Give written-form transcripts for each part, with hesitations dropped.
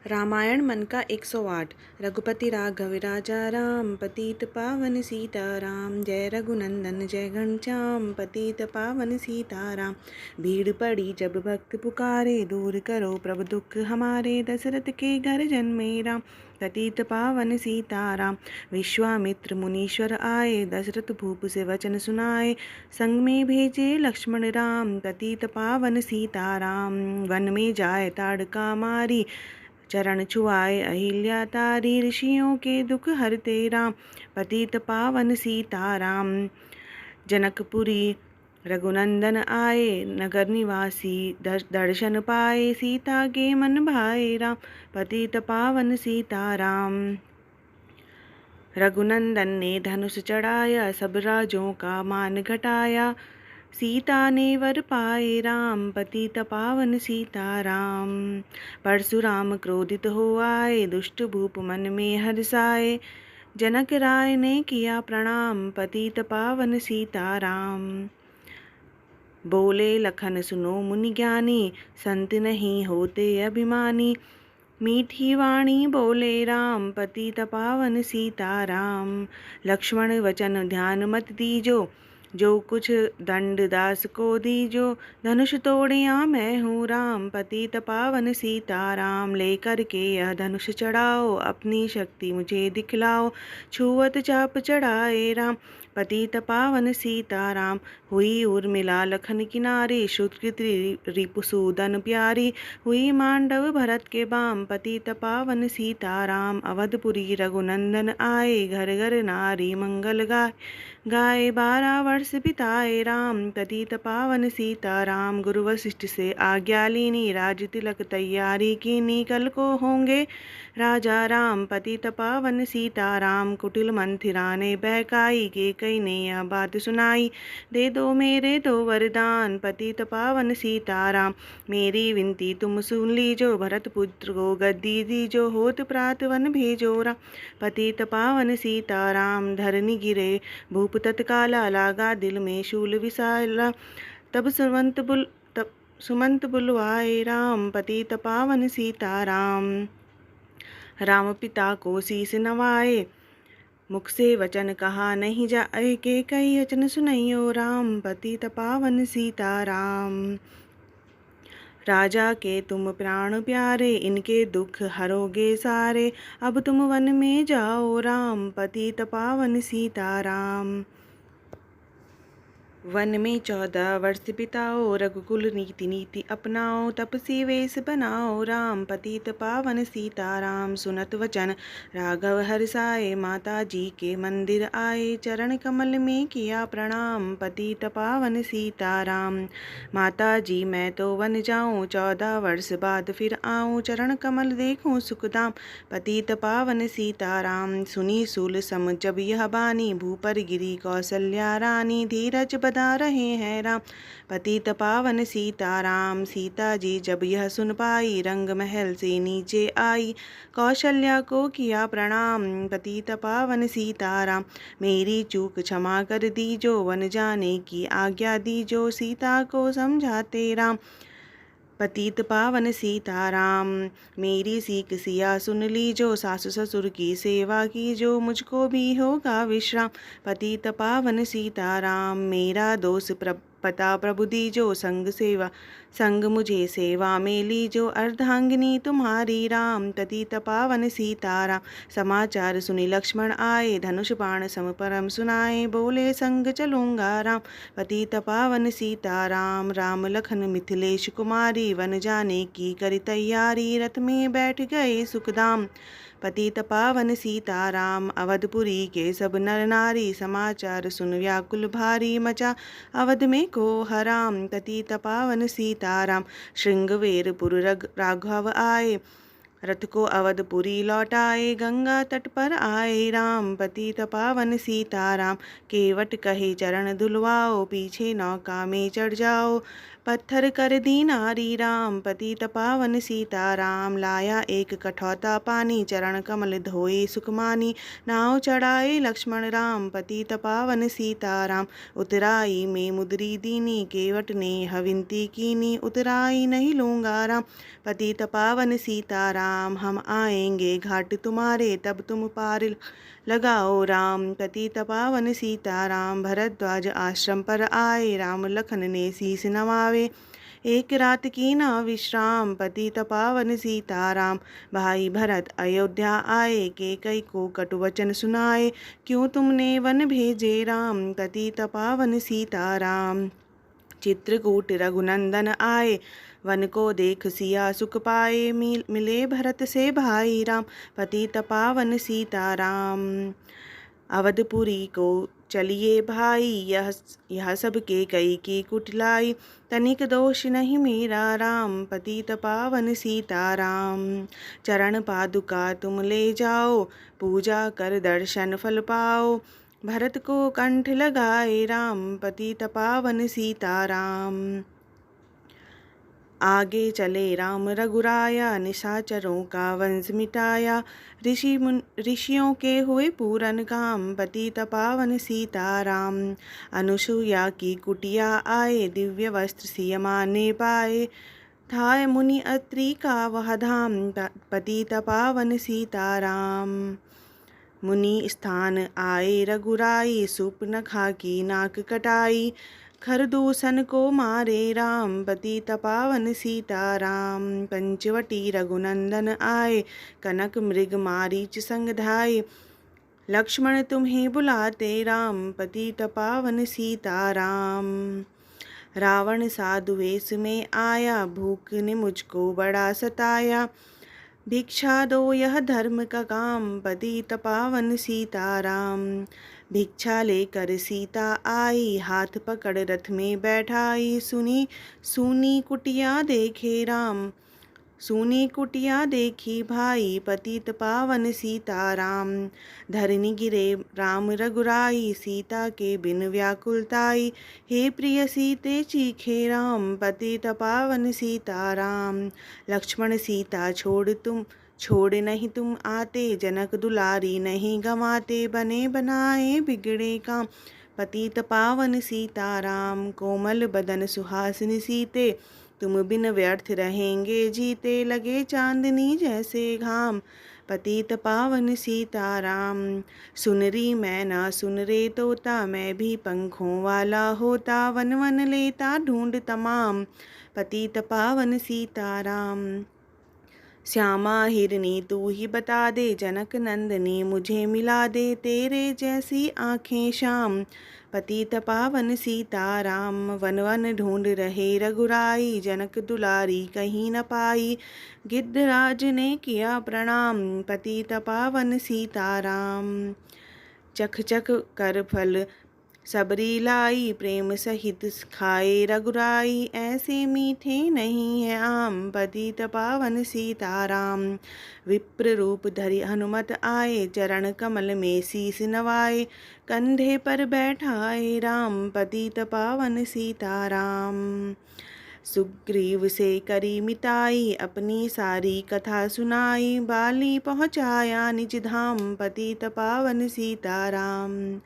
रामायण मन का 108। रघुपति राघव राजा राम, पतित पावन सीताराम। जय रघुनंदन जय घनश्याम, पतित पावन सीताराम। भीड़ पड़ी जब भक्त पुकारे, दूर करो प्रभु दुख हमारे। दशरथ के घर जन्मे राम, पतित पावन सीताराम। विश्वामित्र मुनीश्वर आए, दशरथ भूप से वचन सुनाए। संग में भेजे लक्ष्मण राम, पतित पावन सीताराम। वन में जाए ताड़का मारी, चरण छुआए अहिल्या तारी। ऋषियों के दुख हरते राम, पतित पावन सीताराम। जनकपुरी रघुनंदन आए, नगर निवासी दर्शन पाए। सीता के मन भाए राम, पतित पावन सीताराम। रघुनंदन ने धनुष चढ़ाया, सब राजों का मान घटाया। सीता ने वर पाए राम, पतित पावन सीताराम। परशुराम क्रोधित हो आए, दुष्ट भूप मन में हर्षाए। जनक राय ने किया प्रणाम, पतित पावन सीताराम। बोले लखन सुनो मुनि ज्ञानी, संत नहीं होते अभिमानी। मीठी वाणी बोले राम, पतित पावन सीताराम। लक्ष्मण वचन ध्यान मत दीजो, जो कुछ दंड दास को दीजो। धनुष तोड़िया मैं हूँ राम, पतित पावन सीताराम। लेकर के यह धनुष चढ़ाओ, अपनी शक्ति मुझे दिखलाओ। छुअत चाप चढ़ाए राम, पतित पावन सीताराम। हुई उर्मिला लखन किनारे, श्रुतकृत रिपुसूदन प्यारी। हुई मांडव भरत के बाम, पतित पावन सीताराम। अवधपुरी रघुनंदन आए, घर घर नारी मंगल गाए। गाए 12 वर्ष बिताए राम, पतित पावन सीताराम। गुरु वशिष्ठ से आज्ञा लीनी, राज तिलक तैयारी कीनी। कल को होंगे राजा राम, पतित पावन सीताराम। कुटिल मंथिरा ने बहकाई, कैकेयी ने यह बात सुनाई। दे दो मेरे दो वरदान, पतित पावन सीताराम। मेरी विनती तुम सुन लीजो, भरत पुत्र को गद्दी दीजो। होत प्रात वन भेजो राम, पतित पावन सीताराम। धरनी गिरे भूप तत्काला, लागा दिल में शूल विशाला। तब सुमंत बुलवाए राम, पतित पावन सीताराम। राम पिता को शीस नवाए, मुख से वचन कहा नहीं जाए। कैकेयी वचन सुनइयो राम, पतित पावन सीताराम। राजा के तुम प्राण प्यारे, इनके दुख हरोगे सारे। अब तुम वन में जाओ राम, पतित पावन सीताराम। वन में 14 वर्ष बिताओ, रघुकुल नीति नीति अपनाओ। तपसी वेश बनाओ राम, पतित पावन सीताराम। सुनत वचन राघव हर्षाए, माता जी के मंदिर आए। चरण कमल में किया प्रणाम, पतित पावन सीताराम। माता जी मैं तो वन जाऊं, 14 वर्ष बाद फिर आऊं। चरण कमल देखूं सुखदाम, पतित पावन सीताराम। सुनी सूल सम जब यह बानी, भूपर गिरी कौशल्या रानी। धीरज बदा रहे हैं राम, पतित पावन सीताराम। सीता जी जब यह सुन पाई, रंग महल से नीचे आई। कौशल्या को किया प्रणाम, पतित पावन सीताराम। मेरी चूक क्षमा कर दीजो, वन जाने की आज्ञा दीजो। सीता को समझाते राम, पतित पावन सीताराम। मेरी सीख सिया सुन लीजो, सासु ससुर की सेवा कीजो। मुझको भी होगा विश्राम, पतित पावन सीताराम। मेरा दोष पता प्रभु दीजो, संग मुझे सेवा में लीजो। अर्धांगिनी तुम्हारी राम, पतित पावन सीताराम। समाचार सुनी लक्ष्मण आए, धनुष बाण सम परम सुनाए। बोले संग चलूंगा राम, पतित पावन सीताराम। राम लखन मिथिलेश कुमारी, वन जाने की करी तैयारी। रथ में बैठ गए सुखदाम, पतित पावन सीताराम। अवधपुरी के सब नर नारी, समाचार सुन व्याकुल भारी। मचा अवध में को हराम, पतित पावन सीताराम। श्रृंगवेरपुर राघव आए, रथ को अवधपुरी लौटाए। गंगा तट पर आए राम, पतित पावन सीताराम। केवट कहे चरण धुलवाओ, पीछे नौका में चढ़ जाओ। पत्थर कर दी नारी राम, पतित पावन सीताराम। लाया एक कठौता पानी, चरण कमल धोए सुखमानी। नाव चढ़ाए लक्ष्मण राम, पतित पावन सीताराम। उतराई में मुद्री दीनी, केवट ने हविंती कीनी। उतराई नहीं लूँगा राम, पतित पावन सीताराम। हम आएंगे घाट तुम्हारे, तब तुम पार लगाओ राम, पतित पावन सीताराम। भरद्वाज आश्रम पर आए, राम लखन ने शीस नवावे। एक रात की ना विश्राम, पतित पावन सीताराम। भाई भरत अयोध्या आए, कैकई को कटु वचन सुनाए। क्यों तुमने वन भेजे राम, पतित पावन सीताराम। चित्रकूट रघुनंदन आए, वन को देख सिया सुख पाए। मिले भरत से भाई राम, पतित पावन सीताराम। अवधपुरी को चलिए भाई, यह सब के कई की कुटिलाई। तनिक दोष नहीं मेरा राम, पतित पावन सीताराम। चरण पादुका तुम ले जाओ, पूजा कर दर्शन फल पाओ। भरत को कंठ लगाए राम, पतित पावन सीताराम। आगे चले राम रघुराया, निशाचरों का वंश मिटाया। ऋषियों के हुए पूरन काम, पतित पावन सीताराम। अनुसुईया की कुटिया आए, दिव्य वस्त्र सियमा ने पाए। था मुनि अत्रि का वह धाम, पतित पावन सीताराम। मुनि स्थान आए रघुराई, सूर्पनखा की नाक कटाई। खरदूषण को मारे राम, पतित पावन सीताराम। पंचवटी रघुनंदन आए, कनक मृग मारीच संग धाये। लक्ष्मण तुम्हें बुलाते राम, पतित पावन सीताराम। रावण साधु वेश में आया, भूख ने मुझको बड़ा सताया। भिक्षा दो यह धर्म का काम, पतित पावन सीताराम। भिक्षा लेकर सीता आई, हाथ पकड़ रथ में बैठाई। सुनी कुटिया देखे राम, सुनी कुटिया देखी भाई, पतित पावन सीताराम। धरनी गिरे राम रघुराई, सीता के बिन व्याकुलताई। हे प्रिय सीते चीखे राम, पतित पावन सीताराम। लक्ष्मण सीता छोड़ नहीं तुम आते, जनक दुलारी नहीं गंवाते। बने बनाए बिगड़े काम, पतित पावन सीताराम। कोमल बदन सुहासिनी सीते, तुम बिन व्यर्थ रहेंगे जीते। लगे चांदनी जैसे घाम, पतित पावन सीताराम। सुनरी मैना सुन रे तोता, मैं भी पंखों वाला होता। वन वन लेता ढूंढ तमाम, पतित पावन सीताराम। श्यामा हिरनी तू ही बता दे, जनक नंदनी मुझे मिला दे। तेरे जैसी आँखें श्याम, पतित पावन सीताराम। वन वन ढूंढ रहे रघुराई, जनक दुलारी कहीं न पाई। गिद्धराज ने किया प्रणाम, पतित पावन सीताराम। चख चख कर फल सबरी लाई, प्रेम सहित खाए रघुराई। ऐसे मीठे नहीं है आम, पतित पावन सीताराम। विप्र रूप धरि हनुमत आए, चरण कमल में शीस नवाए। कंधे पर बैठाए राम, पतित पावन सीताराम। सुग्रीव से करी मिताई, अपनी सारी कथा सुनाई। बाली पहुँचाया निज धाम, पतित पावन सीताराम।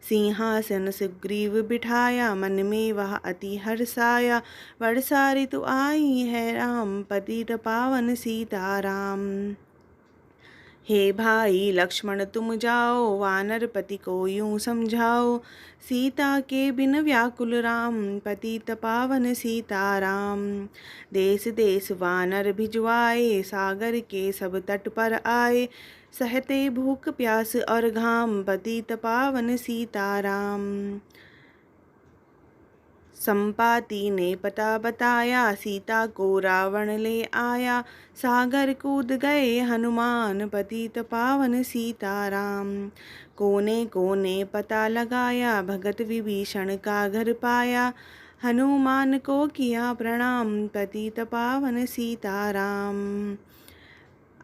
सिंहासन सुग्रीव बिठाया, मन में वह अति हर्षाया। वर्षा ऋतु आई है राम, पतित पावन सीताराम। हे भाई लक्ष्मण तुम जाओ, वानरपति को यूं समझाओ। सीता के बिन व्याकुल राम, पतित पावन सीताराम। देश देश वानर भिजवाए, सागर के सब तट पर आए। सहते भूख प्यास और घाम, पतित पावन सीताराम। संपाति ने पता बताया, सीता को रावण ले आया। सागर कूद गए हनुमान, पतित पावन सीताराम। कोने कोने पता लगाया, भगत विभीषण का घर पाया। हनुमान को किया प्रणाम, पतित पावन सीताराम।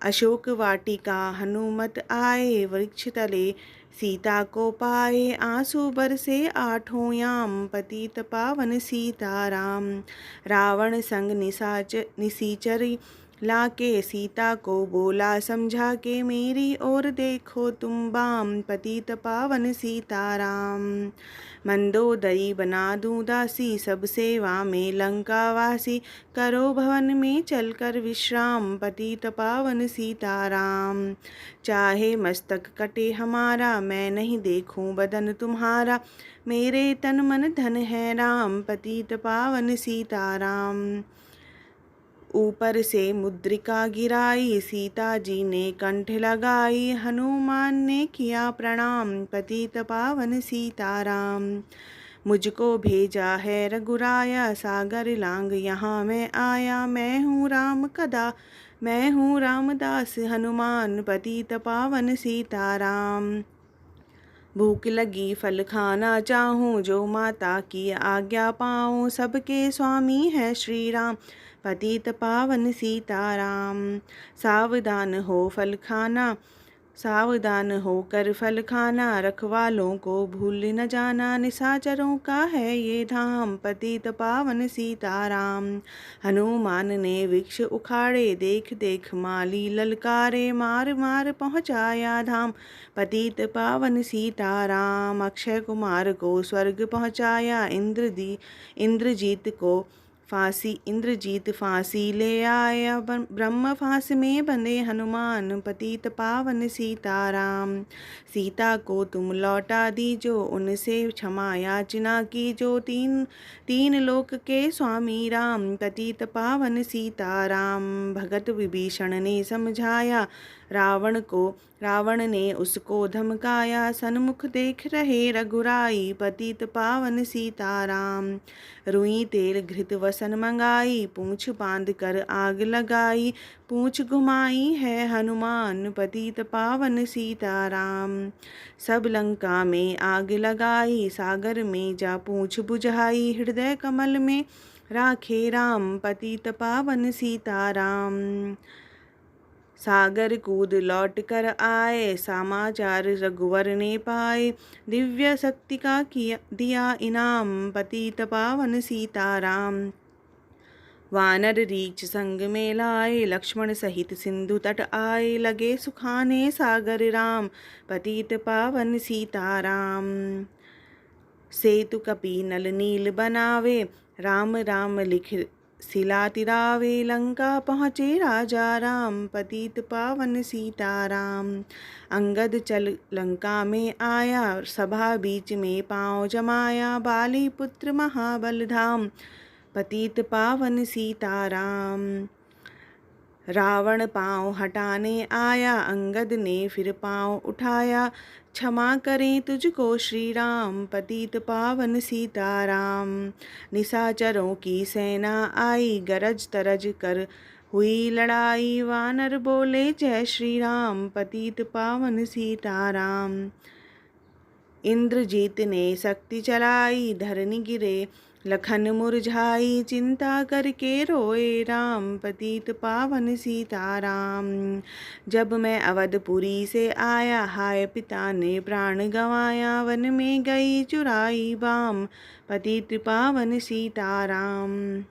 अशोक वाटिका हनुमत आए, वृक्ष तले सीता को पाए आंसू बरसे आठों याम, पतित पावन सीताराम। रावण संग निशाचर लाके सीता को बोला समझा के, मेरी ओर देखो तुम बाम, पतित पावन सीताराम। मंदोदरी बना दूं दासी, सब सेवा में लंकावासी, करो भवन में चलकर विश्राम, पतित पावन सीताराम। चाहे मस्तक कटे हमारा, मैं नहीं देखूं बदन तुम्हारा, मेरे तन मन धन है राम, पतित पावन सीताराम। ऊपर से मुद्रिका गिराई, सीता जी ने कंठ लगाई, हनुमान ने किया प्रणाम, पतित पावन सीताराम। मुझको भेजा है रघुराया, सागर लांग यहाँ मैं आया, मैं हूँ राम कदा, मैं हूँ रामदास हनुमान, पतित पावन सीताराम। भूख लगी फल खाना चाहूँ, जो माता की आज्ञा पाऊँ, सबके स्वामी है श्री राम, पतित पावन सीताराम। सावधान हो फल खाना, सावधान होकर फल खाना, रखवालों को भूल न जाना, निशाचरों का है ये धाम, पतित पावन सीताराम। हनुमान ने वृक्ष उखाड़े, देख देख माली ललकारे, मार मार पहुँचाया धाम, पतित पावन सीताराम। अक्षय कुमार को स्वर्ग पहुँचाया, इंद्रजीत फांसी ले आया, ब्रह्म फांस में बंधे हनुमान, पतित पावन सीताराम। सीता को तुम लौटा दीजो, उनसे क्षमा याचना की, जो तीन लोक के स्वामी राम, पतित पावन सीताराम। भगत विभीषण ने समझाया रावण ने उसको धमकाया, सन्मुख देख रहे रघुराई, पतित पावन सीताराम। रुई तेल घृत वसन मंगाई, पूंछ बांध कर आग लगाई, पूंछ घुमाई है हनुमान, पतित पावन सीताराम। सब लंका में आग लगाई, सागर में जा पूंछ बुझाई, हृदय कमल में राखे राम, पतित पावन सीताराम। सागर कूद लौट कर आए, समाचार रघुवर ने पाए, दिव्य शक्ति का दिया इनाम, पतित पावन सीताराम। वानर रीछ संग में लाए, लक्ष्मण सहित सिंधु तट आए, लगे सुखाने सागर राम, पतित पावन सीताराम। सेतु कपि नल नील बनावे, राम राम लिख शिला तिरावे, लंका पहुँचे राजा राम, पतित पावन सीताराम। अंगद चल लंका में आया, सभा बीच में पाँव जमाया, बाली पुत्र महाबल धाम, पतित पावन सीताराम। रावण पाँव हटाने आया, अंगद ने फिर पाँव उठाया, क्षमा करें तुझको श्री राम, पतित पावन सीताराम। निशाचरों की सेना आई, गरज तरज कर हुई लड़ाई, वानर बोले जय श्री राम, पतित पावन सीताराम। इंद्रजीत ने शक्ति चलाई, धरनी गिरे लखन मुरझाई, चिंता करके रोए राम, पतित पावन सीताराम। जब मैं अवधपुरी से आया, हाय पिता ने प्राण गंवाया, वन में गई चुराई बाम, पतित पावन सीताराम।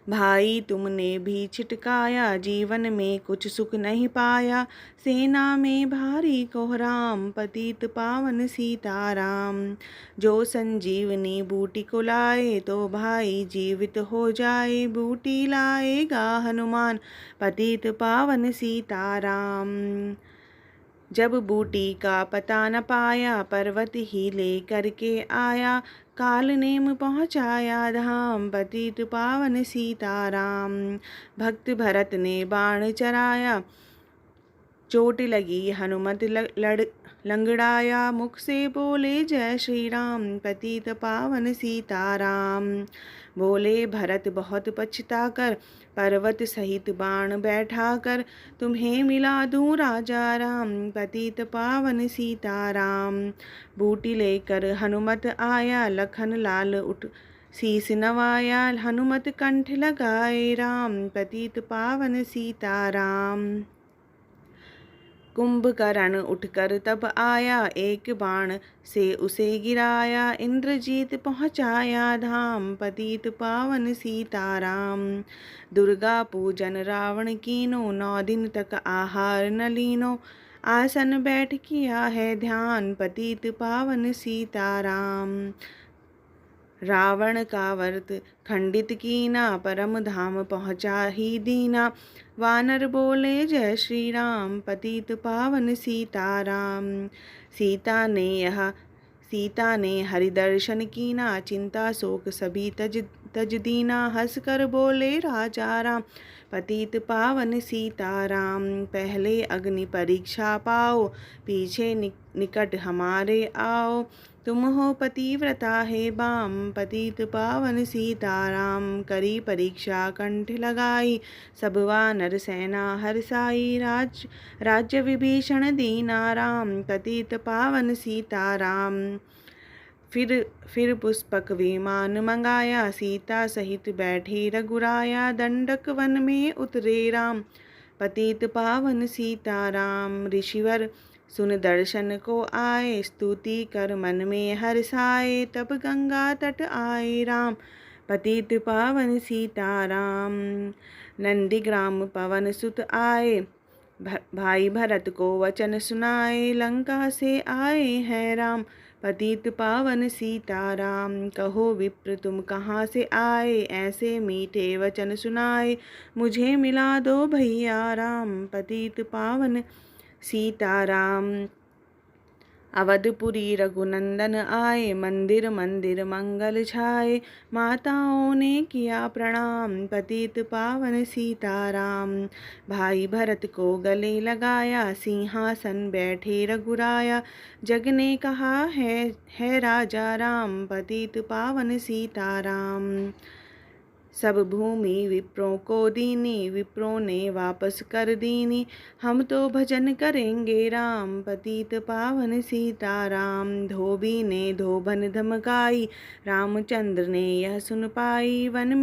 भाई तुमने भी छिटकाया, जीवन में कुछ सुख नहीं पाया, सेना में भारी कोहराम, पतित पावन सीताराम। जो संजीवनी बूटी को लाए, तो भाई जीवित हो जाए, बूटी लाएगा हनुमान, पतित पावन सीताराम। जब बूटी का पता न पाया, पर्वत ही ले करके आया, काल नेम पहुँचाया धाम, पतित पावन सीताराम। भक्त भरत ने बाण चराया, चोट लगी हनुमत लंगड़ाया, मुख से बोले जय श्री राम, पतित पावन सीताराम। बोले भरत बहुत पछता कर, पर्वत सहित बाण बैठा कर, तुम्हें मिला दूं राजा राम, पतित पावन सीताराम। बूटी लेकर हनुमत आया, लखन लाल उठ शीस नवाया, हनुमत कंठ लगाए राम, पतित पावन सीताराम। कुंभकर्ण उठकर तब आया, एक बाण से उसे गिराया, इंद्रजीत पहुँचाया धाम, पतित पावन सीताराम। दुर्गा पूजन रावण कीनो, 9 दिन तक आहार न लीनो, आसन बैठ किया है ध्यान, पतित पावन सीताराम। रावण का व्रत खंडित कीना, परम धाम पहुँचा ही दीना, वानर बोले जय श्री राम, पतित पावन सीताराम। सीता ने हरि दर्शन कीना, चिंता शोक सभी तज दीना, हंस कर बोले राजा राम, पतित पावन सीताराम। पहले अग्नि परीक्षा पाओ, पीछे निकट हमारे आओ, तुम हो पतिव्रता है बाम, पतित पावन सीताराम। करी परीक्षा कंठ लगाई, सब वानर सेना हर्षाई, राज्य विभीषण दीना राम, पतित पावन सीताराम। फिर पुष्पक विमान मंगाया, सीता सहित बैठे रघुराया, दंडक वन में उतरे राम, पतित पावन सीताराम। ऋषिवर सुन दर्शन को आए, स्तुति कर मन में हर्षाए, तब गंगा तट आए राम, पतित पावन सीताराम। नंदीग्राम पवन सुत आए, भाई भरत को वचन सुनाए, लंका से आए हैं राम, पतित पावन सीताराम। कहो विप्र तुम कहाँ से आए, ऐसे मीठे वचन सुनाए, मुझे मिला दो भैया राम, पतित पावन सीताराम। अवधपुरी रघुनंदन आए, मंदिर मंदिर मंगल छाए, माताओं ने किया प्रणाम, पतित पावन सीताराम। भाई भरत को गले लगाया, सिंहासन बैठे रघुराया, जग ने कहा है राजा राम, पतित पावन सीताराम। सब भूमि विप्रों को दीनी, विप्रों ने वापस कर दीनी, हम तो भजन करेंगे राम, पतित पावन सीताराम। धोबी ने धोबन धमकाई, रामचंद्र ने यह सुन पाई, वन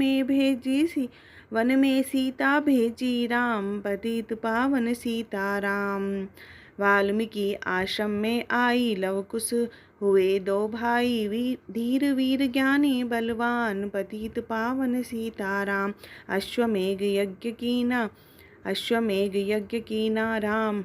में सीता भेजी राम, पतित पावन सीताराम। वाल्मीकि आश्रम में आई, लवकुश हुए 2 भाई, धीर वीर ज्ञानी बलवान, पतित पावन सीताराम। अश्वमेघ यज्ञ कीना राम,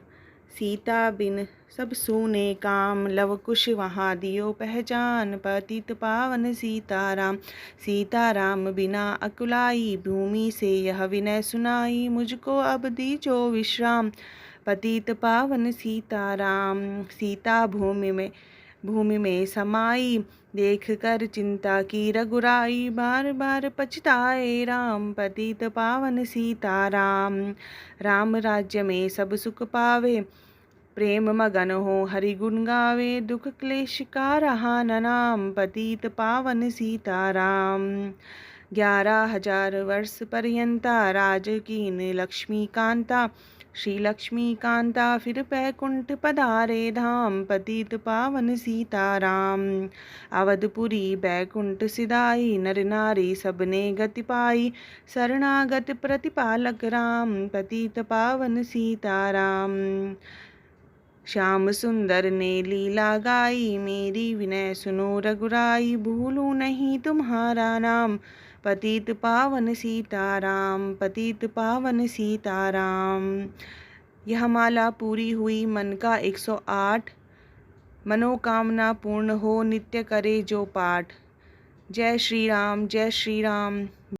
सीता बिन सब सूने काम, लवकुश वहाँ दियो पहचान, पतित पावन सीताराम। सीताराम बिना अकुलाई, भूमि से यह विनय सुनाई, मुझको अब दीजो विश्राम, पतित पावन सीताराम। सीता भूमि में समाई, देख कर चिंता की रघुराई, बार बार पछताए राम, पतित पावन सीताराम। राम राज्य में सब सुख पावे, प्रेम मगन हो हरि गुण गावे, दुख क्लेश का रहा न नाम, पतित पावन सीताराम। 11,000 वर्ष पर्यंता राज कीन लक्ष्मी कांता, श्री लक्ष्मी कांता फिर बैकुंठ पधारे धाम, पतित पावन सीताराम। अवधपुरी बैकुंठ सिधाई, नर नारी सबने गति पाई, शरणागत प्रतिपालक राम, पतित पावन सीताराम। श्याम सुंदर ने लीला गाई, मेरी विनय सुनो रघुराई, भूलूं नहीं तुम्हारा नाम, पतित पावन सीताराम, पतित पावन सीताराम। यह माला पूरी हुई मन का 108, मनोकामना पूर्ण हो नित्य करे जो पाठ। जय श्री राम, जय श्री राम।